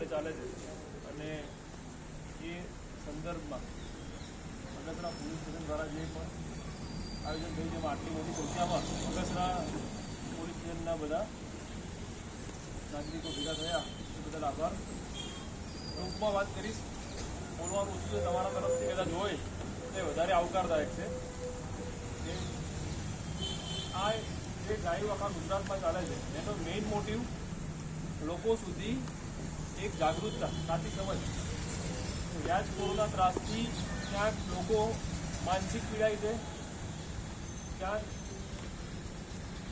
ચાલે છે અને એ સંદર્ભમાં બગસરા પોલીસ સ્ટેશન દ્વારા જે પણ આયોજન થયું જેમાં આટલી મોટી સંખ્યામાં બગસરા પોલીસ સ્ટેશનના બધા નાગરિકો ભેગા થયા એ બદલ આભાર. ટૂંકમાં વાત કરીશ, બોલવાનું ઓછું છે, તમારા તરફથી કદાચ હોય તે વધારે આવકારદાયક છે. આ જે ડ્રાઈવ આખા ગુજરાતમાં ચાલે છે એનો મેઇન મોટિવ લોકો સુધી એક જાગૃતતા, સાચી સમજ. વ્યાજખોરોના ત્રાસથી ક્યાંક લોકો માનસિક પીડાય છે, ક્યાંક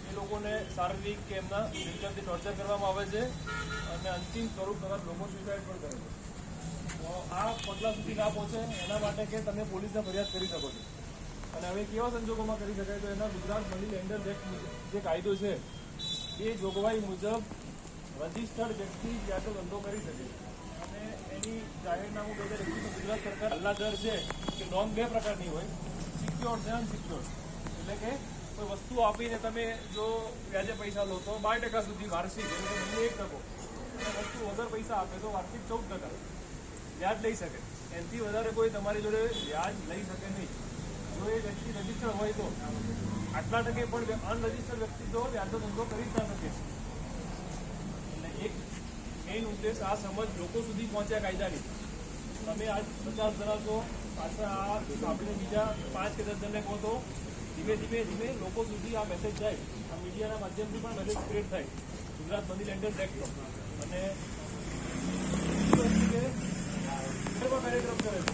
એ લોકોને શારીરિક કે એમના રીતથી ટોર્ચર કરવામાં આવે છે અને અંતિમ સ્વરૂપ કદાચ લોકો સુસાઇડ પણ કરે છે. તો આ પગલા સુધી ના પહોંચે એના માટે કે તમે પોલીસને ફરિયાદ કરી શકો છો. અને હવે કેવા સંજોગોમાં કરી શકાય તો એના ગુજરાત મની લેન્ડર્સ એક્ટ જે કાયદો છે એ જોગવાઈ મુજબ રજિસ્ટર્ડ વ્યક્તિ જ્યાં તો ધંધો કરી શકે. અને એની જાહેરનામું 2021 ગુજરાત સરકાર હાલના દર છે કે નોંધ બે પ્રકારની હોય, સિક્યોર્ડ અને અનસિક્યોર્ડ. એટલે કે કોઈ વસ્તુ આપીને તમે જો વ્યાજે પૈસા લો તો 12% સુધી વાર્ષિક, એટલે કે 1%. અને વસ્તુ વગર પૈસા આપે તો વાર્ષિક 14% વ્યાજ લઈ શકે. એનાથી વધારે કોઈ તમારી જોડે વ્યાજ લઈ શકે નહીં. જો એ વ્યક્તિ રજીસ્ટર્ડ હોય તો આટલા ટકે પણ અનરજીસ્ટર્ડ વ્યક્તિ તો વ્યાજનો ધંધો કરી જ ના શકે. એટલે એક મેઇન ઉદ્દેશ આ સમજ લોકો સુધી પહોંચ્યા કાયદાની. તમે આજ 50 જણા છો, પાછળ આ આપણે બીજા 5 કે 10 જણને કહો તો ધીમે ધીમે લોકો સુધી આ મેસેજ જાય. આ મીડિયાના માધ્યમથી પણ મેસેજ સ્પ્રેડ થાય ગુજરાત મની લેન્ડર્સ એક્ટ. અને કાર્યક્રમ કરે છે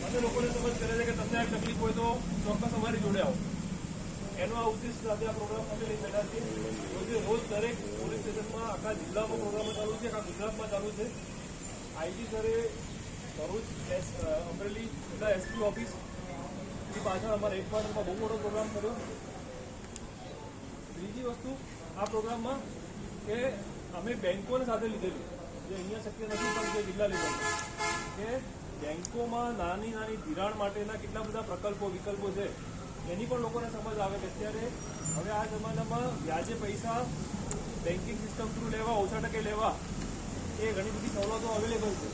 અને લોકોને સમજ કરે છે કે તમને આ તકલીફ હોય તો ચોક્કસ અમારી જોડે આવો. એનો આ ઉદ્દેશ સાથે આ પ્રોગ્રામ અમે લઈ બેઠા છીએ. રોજ દરેક પોલીસ સ્ટેશનમાં આખા જિલ્લામાં પ્રોગ્રામો ચાલુ છે, આખા ગુજરાતમાં ચાલુ છે. આઈજી સરે ભરૂચ, અમરેલી એટલા એસપી ઓફિસ ની પાછળ અમારા હેડક્વાર્ટરમાં બહુ મોટો પ્રોગ્રામ કર્યો. બીજી વસ્તુ આ પ્રોગ્રામમાં કે અમે બેંકોને સાથે લીધેલી, જે અહીંયા શક્ય નથી પણ જે જિલ્લા લેવલ કે બેંકોમાં નાની ધિરાણ માટેના કેટલા બધા પ્રકલ્પો વિકલ્પો છે એની પણ લોકોને સમજ આવે કે અત્યારે હવે આ જમાનામાં વ્યાજે પૈસા બેન્કિંગ સિસ્ટમ થ્રુ લેવા, ઓછા ટકે લેવા, એ ઘણી બધી સવલતો અવેલેબલ છે.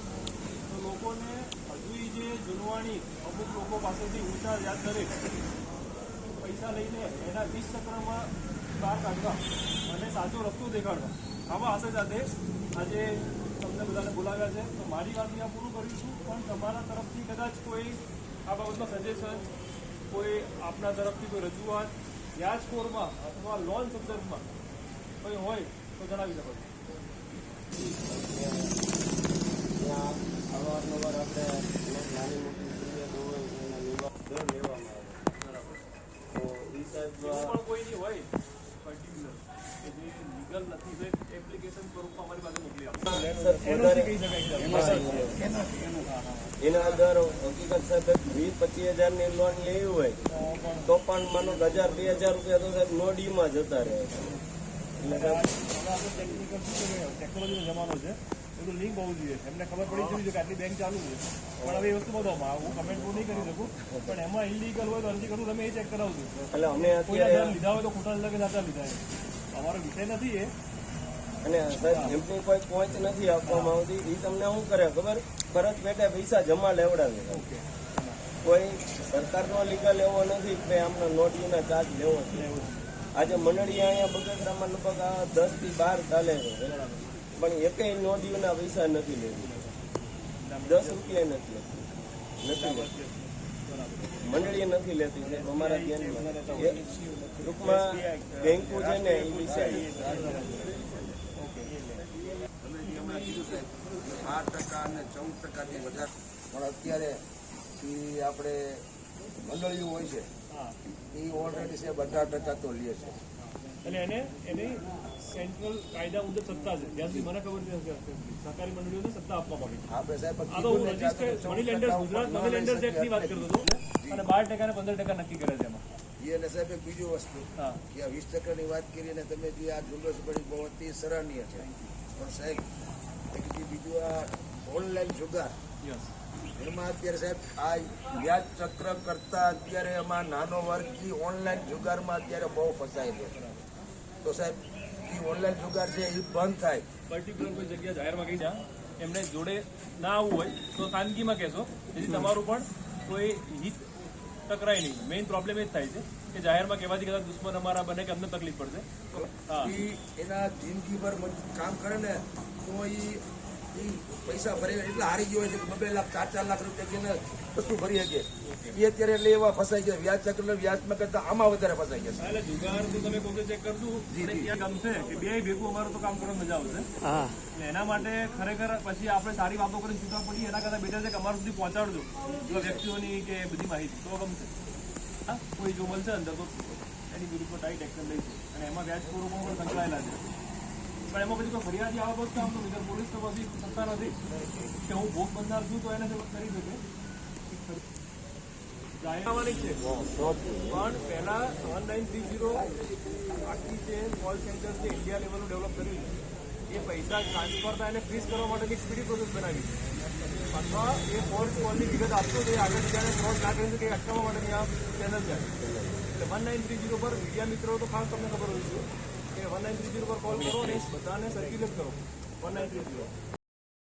તો લોકોને હજુ જે જૂનવાણી અમુક લોકો પાસેથી ઊંચા વ્યાજ દરે પૈસા લઈને એના 20%માં બહાર કાઢવા અને સાચો રસ્તો દેખાડવા, આવા આશા સાથે આજે તમને બધાને બોલાવ્યા છે. તો મારી વાત અહીંયા પૂરું કરીશું, પણ તમારા તરફથી કદાચ કોઈ આ બાબતમાં સજેશન, કોઈ આપના તરફથી કોઈ રજૂઆત વ્યાજખોરમાં અથવા લોન સંદર્ભમાં કોઈ હોય તો જણાવી શકો છો. અવારનવાર આપણે નાની મોટી ફરિયાદો હોય એના નિવારણ લેવામાં આવે. બરાબર. તો એ સાહેબ પણ કોઈની હોય પર્ટિક્યુલર કે જે લીગલ નથી તો એપ્લિકેશન સ્વરૂપમાં અમારી પાસે મોકલી આપો. એના અંદર હકીકત સાહેબ 20-25 હજારની લોન લેવી હોય તો પણ માનો 1000-2000 રૂપિયા તો સાહેબ નો ડીમાં જતા રહે. ટેકનોલોજીનો જમાનો છે, બધું લિંક હોવું જોઈએ. એમને ખબર પડી જોઈએ કે આટલી બેંક ચાલુ છે, પણ હવે એ વસ્તુ બધામાં હું કમેન્ટ નહીં કરી શકું. પણ એમાં ઇલીગલ હોય તો અરજી કરું, તમે એ ચેક કરાવજો. એટલે અમે અત્યારે લીધા હોય તો ખોટા લગે સાચા લીધા. અમારો વિષય નથી એ. અને સાહેબ એમની કોઈ પહોંચ નથી આપવામાં આવતી. એ તમને શું કરે ખબર, ફરજ પેટે પૈસા જમા લેવડાવે. કોઈ સરકારનો લીગલ એવો નથી કે આમનો નોટના ચાર્જ લેવો છે. આજે મંડળી અહીંયા બગસરામાં લગભગ 10 થી 12 ચાલે છે, પણ એકેય નોટના પૈસા નથી લેવી. 10 રૂપિયા નથી લેતી, મંડળી નથી લેતી. અમારા ધ્યાનમાં ટૂંકમાં બેંકો છે ને એ વિશે 12% અને 14%થી વધારે. પણ અત્યારે આપણે મંડળીઓ હોય છે એ ઓલરેડી છે 18% તો લે છે. અને એની સેન્ટ્રલ કાયદા મુજબ સત્તા છે. જ્યાં સુધી મને ખબર છે સરકારી મંડળીઓને સત્તા આપવામાં આવી. આપણે સાહેબ આ તો હું registered money lenders Gujarat money lenders એક્ટની વાત કરતો હતો અને 12% અને 15% નક્કી કરે છે એમાં. અને સાહેબ એક બીજું વસ્તુ કે આ 20%ની વાત કરી અને તમે જે આ ઝુંબેશ પડી બહુ અતિ સરાહનીય છે. પણ સાહેબ એક બીજું આ ઓનલાઈન જુગાર, એમાં અત્યારે સાહેબ આ વ્યાજ ચક્ર કરતા અત્યારે એમાં નાનો વર્ગથી ઓનલાઈન જુગારમાં અત્યારે બહુ ફસાયેલો છે. તો સાહેબ એ ઓનલાઈન જુગાર છે એ બંધ થાય. પર્ટિક્યુલર કોઈ જગ્યા જાહેરમાં ગઈ છે એમને જોડે ના આવવું હોય તો ખાનગીમાં કહેશો, જેથી તમારું પણ કોઈ હિત ટકરાય નહીં. મેઇન પ્રોબ્લેમ એ જ થાય છે કે જાહેરમાં કહેવાથી કદાચ દુશ્મન અમારા બને કે અમને તકલીફ પડશે. હા, ઈ એના જિંદગીભર કામ કરે ને તો ઈ પૈસા ભરી એટલા હારી ગયો હોય છે કે 2 લાખ 4 લાખ રૂપિયા કે વસ્તુ ભરી શકે એ અત્યારે એટલે એવા ફસાઈ ગયા વ્યાજ ચક્ર વ્યાજમાં કરતા આમાં વધારે ફસાઈ ગયા એટલે જુગાર તો તમે કોઈ ચેક કરજો એટલે ત્યાં ગમશે કે બે ભેગું અમારું તો કામ કરવાની મજા આવશે. એટલે એના માટે ખરેખર પછી આપણે સારી વાતો કરીને છૂટવા પડીએ એના કરતાં બેટર છે કે અમારા સુધી પહોંચાડજો વ્યક્તિઓની કે બધી માહિતી, તો ગમશે. હા, કોઈ જો મળશે અંદર તો એની વિરુદ્ધ ટાઈટ એક્શન લઈશું. અને એમાં વ્યાજખોરો પણ સંકળાયેલા છે. પણ એમાં પછી કોઈ ફરિયાદી આવા બધું કામ તો નહીં. પોલીસ તો બધી સત્તા નથી કે હું ભોગ બનનાર છું તો એને કરી શકે. જાહેરવાની છે પણ પહેલા 1930 આખી જે કોલ સેન્ટર છે ઇન્ડિયા લેવલનું ડેવલપ કર્યું છે. એ પૈસા ટ્રાન્સફર થાય એને ફ્રીઝ કરવા માટેની સ્પીડી પ્રોસેસ બનાવી છે. અથવા એ ફોલ્સ કોલની વિગત આપશો તો એ આગળ બીજાને ફ્રોડ ના કરી શકે એ અટકાવવા માટેની આ ચેનલ છે. એટલે 1930 પર મીડિયા મિત્રો તો ખાસ તમને ખબર હોય છે કે 1930 પર કોલ કરો અને બધાને સર્ક્યુલેટ કરો 1930.